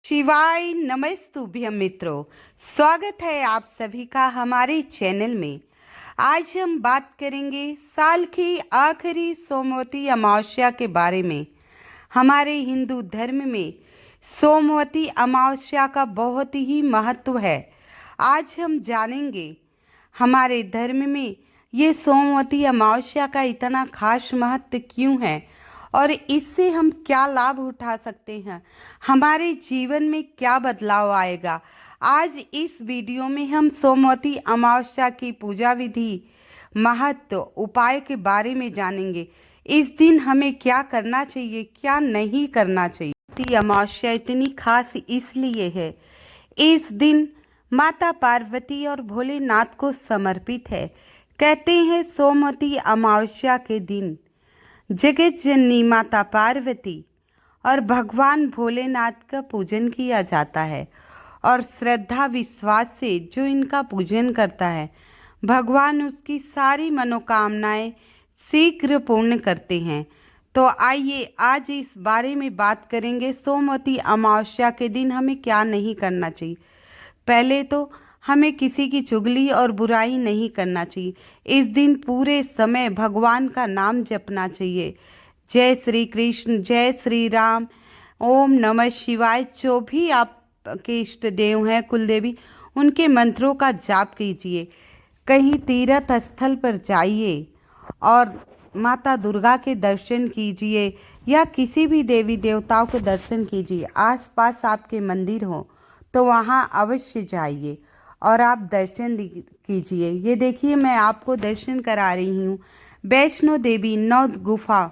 शिवाय नमस्तुभ्यं मित्रों, स्वागत है आप सभी का हमारे चैनल में। आज हम बात करेंगे साल की आखिरी सोमवती अमावस्या के बारे में। हमारे हिंदू धर्म में सोमवती अमावस्या का बहुत ही महत्व है। आज हम जानेंगे हमारे धर्म में ये सोमवती अमावस्या का इतना खास महत्व क्यों है और इससे हम क्या लाभ उठा सकते हैं, हमारे जीवन में क्या बदलाव आएगा। आज इस वीडियो में हम सोमवती अमावस्या की पूजा विधि, महत्व, उपाय के बारे में जानेंगे। इस दिन हमें क्या करना चाहिए, क्या नहीं करना चाहिए। सोमवती अमावस्या इतनी खास इसलिए है, इस दिन माता पार्वती और भोलेनाथ को समर्पित है। कहते हैं सोमवती अमावस्या के दिन जगत जननी माता पार्वती और भगवान भोलेनाथ का पूजन किया जाता है और श्रद्धा विश्वास से जो इनका पूजन करता है, भगवान उसकी सारी मनोकामनाएं शीघ्र पूर्ण करते हैं। तो आइए आज इस बारे में बात करेंगे सोमवती अमावस्या के दिन हमें क्या नहीं करना चाहिए। पहले तो हमें किसी की चुगली और बुराई नहीं करना चाहिए। इस दिन पूरे समय भगवान का नाम जपना चाहिए। जय श्री कृष्ण, जय श्री राम, ओम नमः शिवाय, जो भी आपके इष्ट देव हैं, कुल देवी, उनके मंत्रों का जाप कीजिए। कहीं तीर्थ स्थल पर जाइए और माता दुर्गा के दर्शन कीजिए या किसी भी देवी देवताओं के दर्शन कीजिए। आसपास आपके मंदिर हो तो वहाँ अवश्य जाइए और आप दर्शन कीजिए। ये देखिए, मैं आपको दर्शन करा रही हूँ वैष्णो देवी 9 गुफा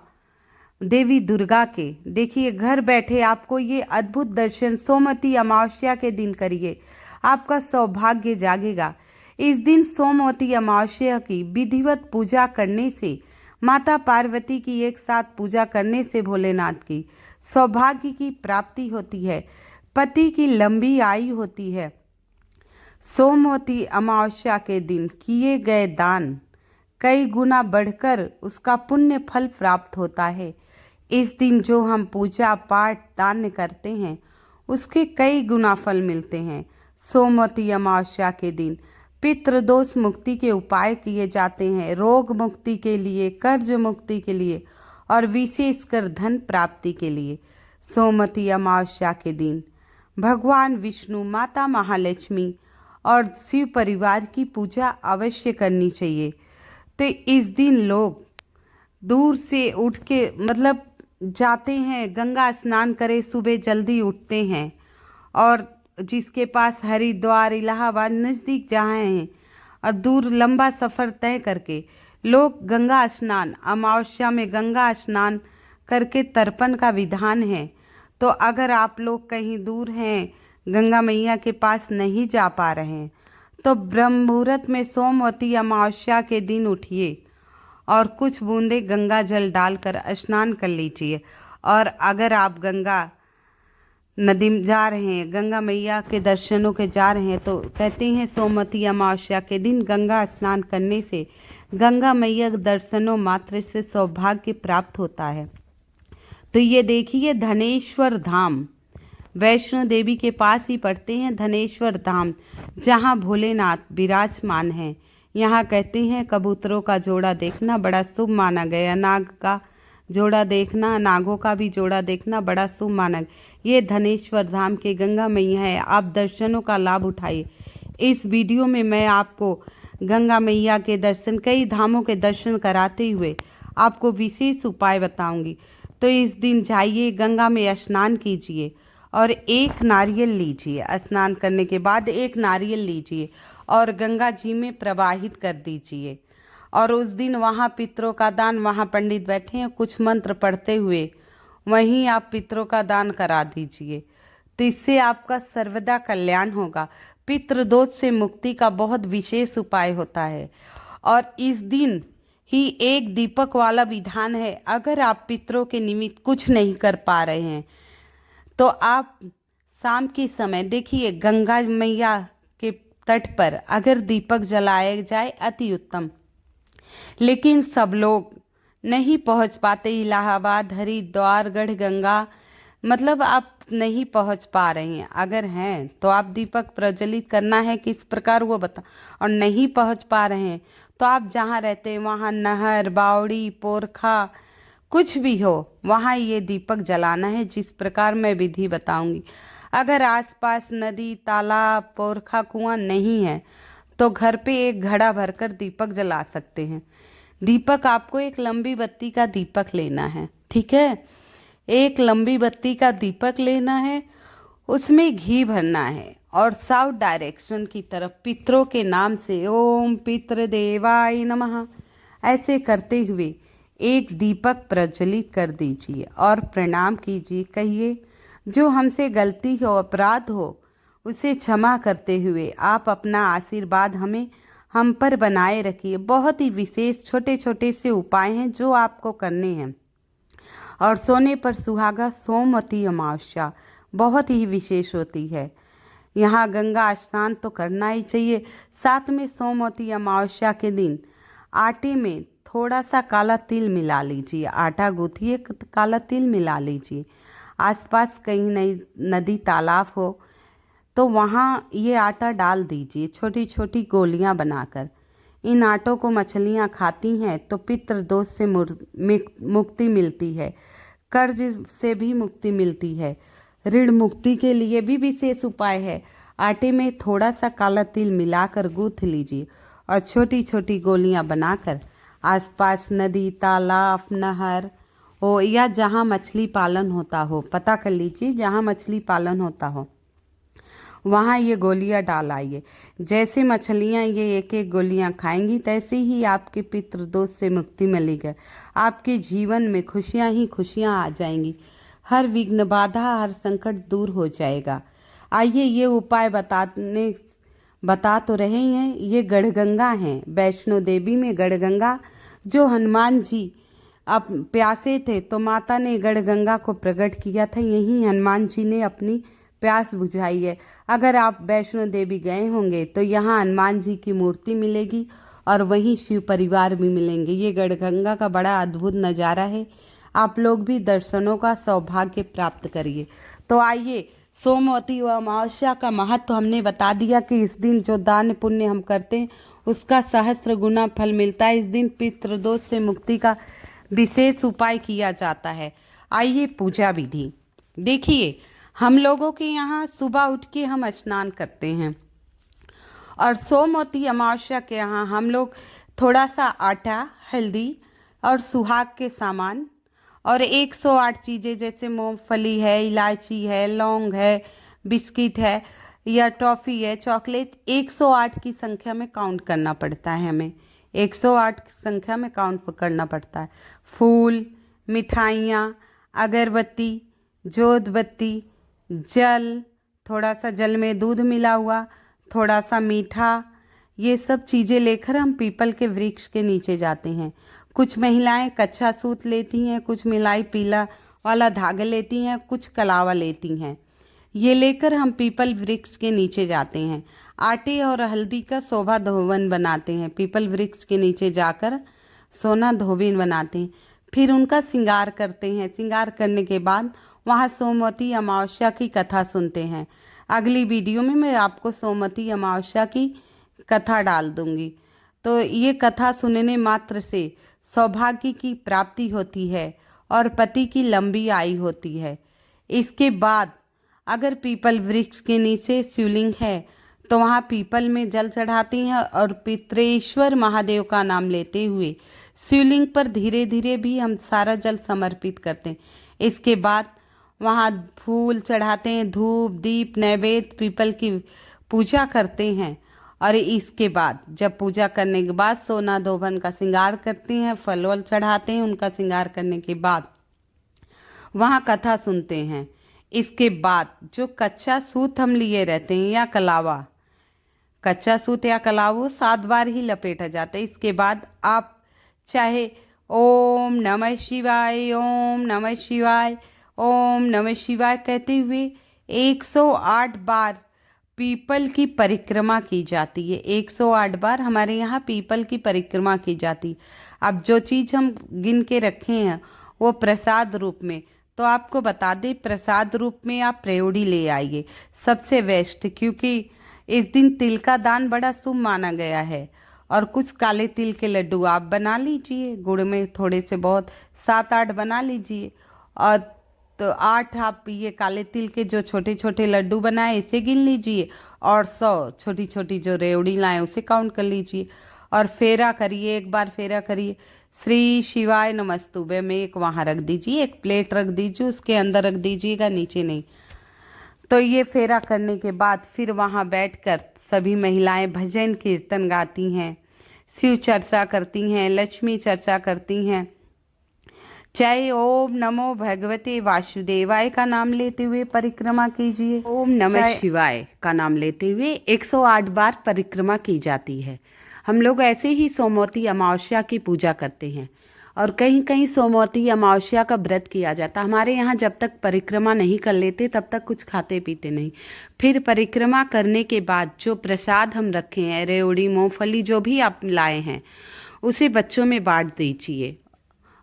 देवी दुर्गा के। देखिए, घर बैठे आपको ये अद्भुत दर्शन सोमवती अमावस्या के दिन करिए, आपका सौभाग्य जागेगा। इस दिन सोमवती अमावस्या की विधिवत पूजा करने से, माता पार्वती की एक साथ पूजा करने से भोलेनाथ की सौभाग्य की प्राप्ति होती है, पति की लंबी आयु होती है। सोमवती अमावस्या के दिन किए गए दान कई गुना बढ़कर उसका पुण्य फल प्राप्त होता है। इस दिन जो हम पूजा पाठ दान करते हैं उसके कई गुना फल मिलते हैं। सोमवती अमावस्या के दिन पितृदोष मुक्ति के उपाय किए जाते हैं, रोग मुक्ति के लिए, कर्ज मुक्ति के लिए और विशेषकर धन प्राप्ति के लिए। सोमवती अमावस्या के दिन भगवान विष्णु, माता महालक्ष्मी और शिव परिवार की पूजा अवश्य करनी चाहिए। तो इस दिन लोग दूर से उठ के जाते हैं, गंगा स्नान करे, सुबह जल्दी उठते हैं और जिसके पास हरिद्वार, इलाहाबाद नज़दीक जहाँ हैं और दूर लंबा सफ़र तय करके लोग गंगा स्नान, अमावस्या में गंगा स्नान करके तर्पण का विधान है। तो अगर आप लोग कहीं दूर हैं, गंगा मैया के पास नहीं जा पा रहे हैं, तो ब्रह्म मुहूर्त में सोमवती अमावस्या के दिन उठिए और कुछ बूंदे गंगा जल डालकर स्नान कर लीजिए। और अगर आप गंगा नदी में जा रहे हैं, गंगा मैया के दर्शनों के जा रहे हैं, तो कहते हैं सोमवती अमावस्या के दिन गंगा स्नान करने से गंगा मैया के दर्शनों मात्र से सौभाग्य प्राप्त होता है। तो ये देखिए, धनेश्वर धाम वैष्णो देवी के पास ही पड़ते हैं, धनेश्वर धाम, जहाँ भोलेनाथ विराजमान हैं। यहाँ कहते हैं कबूतरों का जोड़ा देखना बड़ा शुभ माना गया, नाग का जोड़ा देखना, नागों का भी जोड़ा देखना बड़ा शुभ माना गया। ये धनेश्वर धाम के गंगा मैया है, आप दर्शनों का लाभ उठाइए। इस वीडियो में मैं आपको गंगा मैया के दर्शन, कई धामों के दर्शन कराते हुए आपको विशेष उपाय बताऊंगी। तो इस दिन जाइए, गंगा में स्नान कीजिए और एक नारियल लीजिए। स्नान करने के बाद एक नारियल लीजिए और गंगा जी में प्रवाहित कर दीजिए। और उस दिन वहाँ पितरों का दान, वहाँ पंडित बैठे हैं, कुछ मंत्र पढ़ते हुए वहीं आप पितरों का दान करा दीजिए। तो इससे आपका सर्वदा कल्याण होगा। पितृदोष से मुक्ति का बहुत विशेष उपाय होता है। और इस दिन ही एक दीपक वाला विधान है। अगर आप पितरों के निमित्त कुछ नहीं कर पा रहे हैं तो आप शाम के समय देखिए, गंगा मैया के तट पर अगर दीपक जलाया जाए अति उत्तम। लेकिन सब लोग नहीं पहुंच पाते, इलाहाबाद, हरिद्वार, गढ़ गंगा, आप नहीं पहुंच पा रहे हैं, अगर हैं तो आप दीपक प्रज्वलित करना है किस प्रकार वो बता, और नहीं पहुंच पा रहे हैं तो आप जहाँ रहते हैं वहाँ नहर, बावड़ी, पोरखा, कुछ भी हो वहाँ ये दीपक जलाना है, जिस प्रकार मैं विधि बताऊंगी। अगर आसपास नदी, तालाब, पोरखा, कुआं नहीं है तो घर पे एक घड़ा भरकर दीपक जला सकते हैं। दीपक आपको एक लंबी बत्ती का दीपक लेना है, ठीक है। एक लंबी बत्ती का दीपक लेना है, उसमें घी भरना है और साउथ डायरेक्शन की तरफ पितरों के नाम से ओम पितृदेवाय नमः ऐसे करते हुए एक दीपक प्रज्वलित कर दीजिए और प्रणाम कीजिए। कहिए जो हमसे गलती हो, अपराध हो, उसे क्षमा करते हुए आप अपना आशीर्वाद हम पर बनाए रखिए। बहुत ही विशेष छोटे छोटे से उपाय हैं जो आपको करने हैं। और सोने पर सुहागा सोमवती अमावस्या बहुत ही विशेष होती है। यहाँ गंगा स्नान तो करना ही चाहिए। साथ में सोमवती अमावस्या के दिन आटे में थोड़ा सा काला तिल मिला लीजिए, आटा गूंथिए, काला तिल मिला लीजिए। आसपास कहीं नई नदी, तालाब हो तो वहाँ ये आटा डाल दीजिए, छोटी छोटी गोलियाँ बनाकर। इन आटों को मछलियाँ खाती हैं तो पितृ दोष से मुक्ति मिलती है, कर्ज से भी मुक्ति मिलती है, ऋण मुक्ति के लिए भी विशेष उपाय है। आटे में थोड़ा सा काला तिल मिलाकर गूंथ लीजिए और छोटी छोटी गोलियां बनाकर आसपास नदी, तालाब, नहर हो या जहाँ मछली पालन होता हो, पता कर लीजिए जहाँ मछली पालन होता हो वहाँ ये गोलियां डाल आइए। जैसे मछलियाँ ये एक एक गोलियां खाएंगी तैसे ही आपके पितृदोष से मुक्ति मिलेगी। आपके जीवन में खुशियाँ ही खुशियाँ आ जाएंगी, हर विघ्न, बाधा, हर संकट दूर हो जाएगा। आइए ये उपाय बता तो रहे हैं। ये गढ़गंगा हैं, वैष्णो देवी में गढ़गंगा, जो हनुमान जी अब प्यासे थे तो माता ने गढ़गंगा को प्रकट किया था, यही हनुमान जी ने अपनी प्यास बुझाई है। अगर आप वैष्णो देवी गए होंगे तो यहाँ हनुमान जी की मूर्ति मिलेगी और वहीं शिव परिवार भी मिलेंगे। ये गढ़गंगा का बड़ा अद्भुत नज़ारा है, आप लोग भी दर्शनों का सौभाग्य प्राप्त करिए। तो आइए, सोमवती व अमावस्या का महत्व हमने बता दिया कि इस दिन जो दान पुण्य हम करते हैं उसका सहस्त्र गुना फल मिलता है। इस दिन पितृदोष से मुक्ति का विशेष उपाय किया जाता है। आइए पूजा विधि देखिए। हम लोगों के यहाँ सुबह उठ के हम स्नान करते हैं और सोमवती अमावस्या के यहाँ हम लोग थोड़ा सा आटा, हल्दी और सुहाग के सामान और 108 चीज़ें जैसे मूंगफली है, इलायची है, लौंग है, बिस्किट है या टॉफ़ी है, चॉकलेट, 108 की संख्या में काउंट करना पड़ता है। हमें 108 की संख्या में काउंट करना पड़ता है। फूल, मिठाइयाँ, अगरबत्ती, जोतबत्ती, जल, थोड़ा सा जल में दूध मिला हुआ, थोड़ा सा मीठा, ये सब चीज़ें लेकर हम पीपल के वृक्ष के नीचे जाते हैं। कुछ महिलाएं कच्चा सूत लेती हैं, कुछ महिलाएं पीला वाला धागा लेती हैं, कुछ कलावा लेती हैं। ये लेकर हम पीपल वृक्ष के नीचे जाते हैं। आटे और हल्दी का शोभा धोवन बनाते हैं, पीपल वृक्ष के नीचे जाकर सोना धोबिन बनाते हैं। फिर उनका श्रृंगार करते हैं। श्रृंगार करने के बाद वहाँ सोमवती अमावस्या की कथा सुनते हैं। अगली वीडियो में मैं आपको सोमवती अमावस्या की कथा डाल दूंगी। तो ये कथा सुनने मात्र से सौभाग्य की प्राप्ति होती है और पति की लंबी आयु होती है। इसके बाद अगर पीपल वृक्ष के नीचे शिवलिंग है तो वहाँ पीपल में जल चढ़ाती हैं और पितरेश्वर महादेव का नाम लेते हुए शिवलिंग पर धीरे धीरे भी हम सारा जल समर्पित करते हैं। इसके बाद वहाँ फूल चढ़ाते हैं, धूप, दीप, नैवेद्य, पीपल की पूजा करते हैं। और इसके बाद जब पूजा करने के बाद सोना धोबन का श्रृंगार करते हैं, फल वल चढ़ाते हैं। उनका श्रृंगार करने के बाद वहाँ कथा सुनते हैं। इसके बाद जो कच्चा सूत हम लिए रहते हैं या कलावा, कच्चा सूत या कलावा 7 बार ही लपेटा जाता है। इसके बाद आप चाहे ओम नमः शिवाय, ओम नमः शिवाय, ओम नमः शिवाय कहते हुए 108 बार पीपल की परिक्रमा की जाती है। 108 बार हमारे यहाँ पीपल की परिक्रमा की जाती है। अब जो चीज़ हम गिन के रखे हैं वो प्रसाद रूप में तो आपको बता दें प्रसाद रूप में आप रेवड़ी ले आइए, सबसे बेस्ट, क्योंकि इस दिन तिल का दान बड़ा शुभ माना गया है। और कुछ काले तिल के लड्डू आप बना लीजिए, गुड़ में थोड़े से बहुत 7-8 बना लीजिए। और तो 8 आप ये काले तिल के जो छोटे छोटे लड्डू बनाए इसे गिन लीजिए, और 100 छोटी छोटी जो रेवड़ी लाएं उसे काउंट कर लीजिए। और फेरा करिए, एक बार फेरा करिए, श्री शिवाय नमस्तुभ्यं में एक वहाँ रख दीजिए, एक प्लेट रख दीजिए, उसके अंदर रख दीजिएगा, नीचे नहीं। तो ये फेरा करने के बाद फिर वहाँ बैठकर सभी महिलाएं भजन कीर्तन गाती हैं, शिव चर्चा करती हैं, लक्ष्मी चर्चा करती हैं, चाहे ओम नमो भगवते वासुदेवाय का नाम लेते हुए परिक्रमा कीजिए, ओम नमः शिवाय का नाम लेते हुए 108 बार परिक्रमा की जाती है। हम लोग ऐसे ही सोमवती अमावस्या की पूजा करते हैं, और कहीं कहीं सोमवती अमावस्या का व्रत किया जाता है। हमारे यहाँ जब तक परिक्रमा नहीं कर लेते तब तक कुछ खाते पीते नहीं। फिर परिक्रमा करने के बाद जो प्रसाद हम रखे हैं, रेवड़ी मूंगफली जो भी आप लाए हैं, उसे बच्चों में बांट दीजिए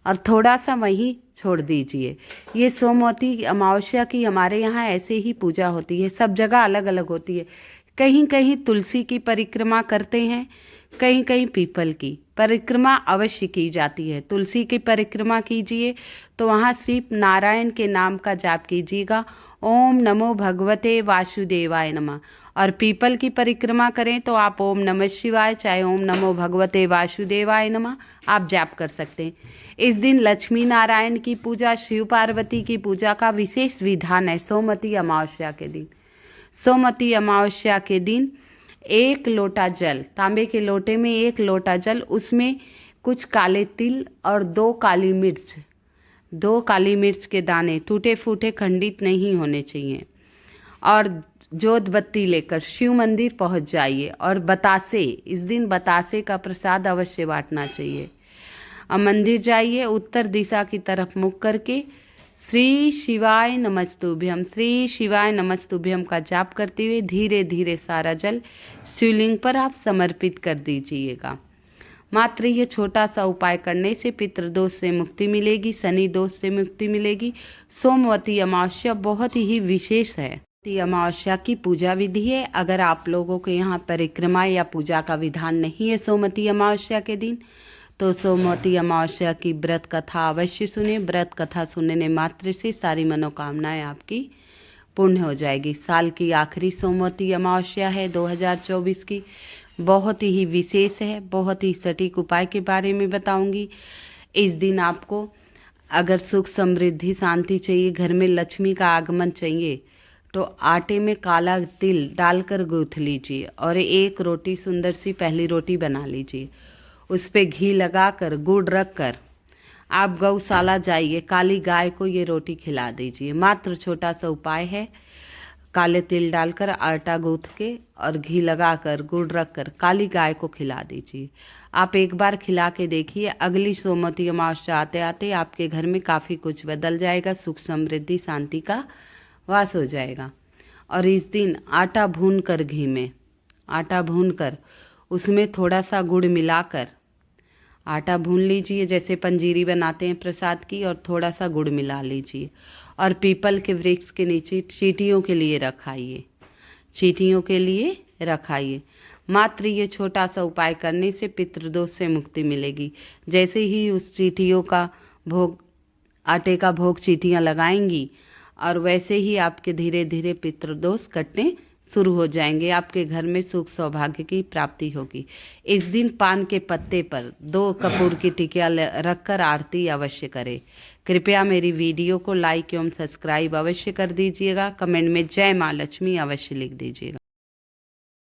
और थोड़ा सा वहीं छोड़ दीजिए। ये सोमवती अमावस्या की हमारे यहाँ ऐसे ही पूजा होती है, सब जगह अलग अलग होती है। कहीं कहीं तुलसी की परिक्रमा करते हैं, कहीं कहीं पीपल की परिक्रमा अवश्य की जाती है। तुलसी की परिक्रमा कीजिए तो वहाँ सिर्फ नारायण के नाम का जाप कीजिएगा, ओम नमो भगवते वासुदेवाय नमः। और पीपल की परिक्रमा करें तो आप ओम नमः शिवाय, चाहे ओम नमो भगवते वासुदेवाय नमः आप जाप कर सकते हैं। इस दिन लक्ष्मी नारायण की पूजा, शिव पार्वती की पूजा का विशेष विधान है। सोमवती अमावस्या के दिन, सोमवती अमावस्या के दिन 1 लोटा जल, तांबे के लोटे में 1 लोटा जल, उसमें कुछ काले तिल और 2 काली मिर्च, 2 काली मिर्च के दाने टूटे फूटे खंडित नहीं होने चाहिए, और जोत बत्ती लेकर शिव मंदिर पहुंच जाइए। और बतासे, इस दिन बतासे का प्रसाद अवश्य बांटना चाहिए। अब मंदिर जाइए, उत्तर दिशा की तरफ मुख करके श्री शिवाय नमस्तुभ्यम, श्री शिवाय नमस्तुभ्यम का जाप करते हुए धीरे धीरे सारा जल शिवलिंग पर आप समर्पित कर दीजिएगा। मात्र ये छोटा सा उपाय करने से पितृदोष से मुक्ति मिलेगी, शनि दोष से मुक्ति मिलेगी। सोमवती अमावस्या बहुत ही विशेष है। अमावस्या की पूजा विधि है। अगर आप लोगों के यहाँ परिक्रमा या पूजा का विधान नहीं है सोमवती अमावस्या के दिन, तो सोमवती अमावस्या की व्रत कथा अवश्य सुने। व्रत कथा सुनने मात्र से सारी मनोकामनाएं आपकी पूर्ण हो जाएगी। साल की आखिरी सोमवती अमावस्या है 2024 की, बहुत ही विशेष है। बहुत ही सटीक उपाय के बारे में बताऊंगी। इस दिन आपको अगर सुख समृद्धि शांति चाहिए, घर में लक्ष्मी का आगमन चाहिए, तो आटे में काला तिल डालकर गूँथ लीजिए और 1 रोटी, सुंदर सी पहली रोटी बना लीजिए। उस पर घी लगाकर गुड़ रखकर आप गौशाला जाइए, काली गाय को ये रोटी खिला दीजिए। मात्र छोटा सा उपाय है। काले तिल डालकर आटा गूँथ के और घी लगाकर गुड़ रखकर काली गाय को खिला दीजिए। आप एक बार खिला के देखिए, अगली सोमवती अमावस्या आते आते आपके घर में काफ़ी कुछ बदल जाएगा, सुख समृद्धि शांति का वास हो जाएगा। और इस दिन आटा भूनकर, घी में आटा भूनकर उसमें थोड़ा सा गुड़ मिलाकर आटा भून लीजिए, जैसे पंजीरी बनाते हैं प्रसाद की, और थोड़ा सा गुड़ मिला लीजिए और पीपल के वृक्ष के नीचे चींटियों के लिए रखाइए, चींटियों के लिए रखाइए। मात्र ये छोटा सा उपाय करने से पितृदोष से मुक्ति मिलेगी। जैसे ही उस चींटियों का भोग, आटे का भोग चींटियाँ लगाएंगी, और वैसे ही आपके धीरे धीरे पितृदोष कटने शुरू हो जाएंगे। आपके घर में सुख सौभाग्य की प्राप्ति होगी। इस दिन पान के पत्ते पर 2 कपूर की टिकिया रखकर आरती अवश्य करें। कृपया मेरी वीडियो को लाइक एवं सब्सक्राइब अवश्य कर दीजिएगा। कमेंट में जय माँ लक्ष्मी अवश्य लिख दीजिएगा।